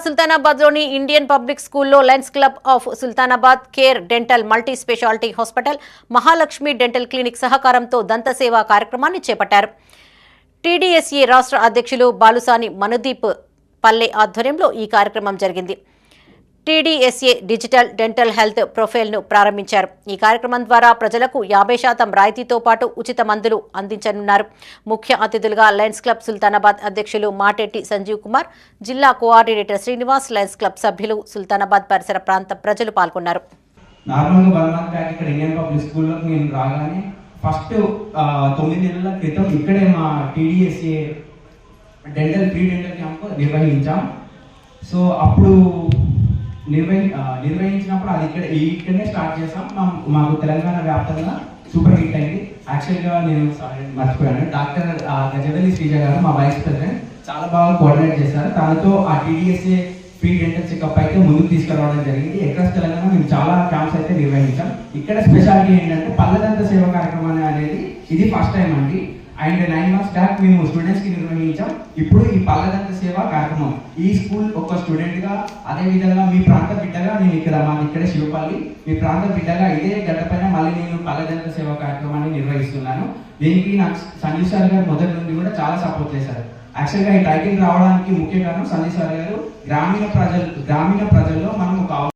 సుల్తానాబాద్లోని Indian public స్కూల్లో Lions club of Sultanabad, care dental multi speciality hospital, Mahalakshmi dental clinic సహకారంతో దంత సేవా కార్యక్రమాన్ని చేపట్టారు. టీడీఎస్ఏ రాష్ట్ర అధ్యక్షులు బాలుసాని మనుదీప్ పల్లె ఆధ్వర్యంలో ఈ కార్యక్రమం జరిగింది. టీడీఎస్ఏ డిజిటల్ డెంటల్ హెల్త్ ప్రొఫైల్ను ప్రారంభించారు. ఈ కార్యక్రమం ద్వారా ప్రజలకు 50% రాయితీతో పాటు ఉచిత మందులు అందించనున్నారు. ముఖ్య అతిథులుగా లయన్స్ క్లబ్ సుల్తానాబాద్ అధ్యక్షులు మాటెట్టి సంజీవ్ కుమార్, జిల్లా కోఆర్డినేటర్ శ్రీనివాస్, లయన్స్ క్లబ్ సభ్యులు, సుల్తానాబాద్ పరిసర ప్రాంత ప్రజలు పాల్గొన్నారు. ఫస్ట్ 9 నెలల క్రితం ఇక్కడే మా టీడీఎస్ఏ ఫ్రీ డెంటల్ క్యాంప్ నిర్వహించాం. సో అప్పుడు నిర్వహించినప్పుడు అది ఇక్కడనే స్టార్ట్ చేసాం. మాకు తెలంగాణ వ్యాప్తంగా సూపర్ హిట్ అయింది. యాక్చువల్గా నేను మర్చిపోయాను, డాక్టర్ గజవల్లి శ్రీజ గారు మా వైస్ ప్రెసిడెంట్ చాలా బాగా కోఆర్డినేట్ చేశారు. దానితో ఆ టీడీఎస్ఏ ఫ్రీ డెంటల్ చెకప్ అయితే ముందుకు తీసుకురావడం జరిగింది. ఎక్రాస్ తెలంగాణ మేము చాలా క్యాంప్స్ అయితే నిర్వహించాం. ఇక్కడ స్పెషాలిటీ ఏంటంటే పల్లెదంత సేవ కార్యక్రమం అనేది ఇది ఫస్ట్ టైం అండి. అండ్ 9 మంత్స్ బ్యాక్ మేము స్టూడెంట్స్ కి నిర్వహించాం. ఇప్పుడు ఈ పల్లెదంత సేవ కార్యక్రమం ఈ స్కూల్ ఒక స్టూడెంట్ గా, అదే విధంగా మీ ప్రాంత బిడ్డగా నేను మాది ఇక్కడే శివపల్లి, మీ ప్రాంత బిడ్డగా ఇదే గడ్డపైన మళ్ళీ నేను పల్లెదంత సేవ కార్యక్రమాన్ని నిర్వహిస్తున్నాను. దీనికి నాకు సంజీవ్ సార్ గారు మొదటి నుండి కూడా చాలా సపోర్ట్ చేశారు. యాక్చువల్గా ఈ టైటిల్ రావడానికి ముఖ్య కారణం సంజయ్ సార్ గారు గ్రామీణ ప్రజల్లో మనం ఒక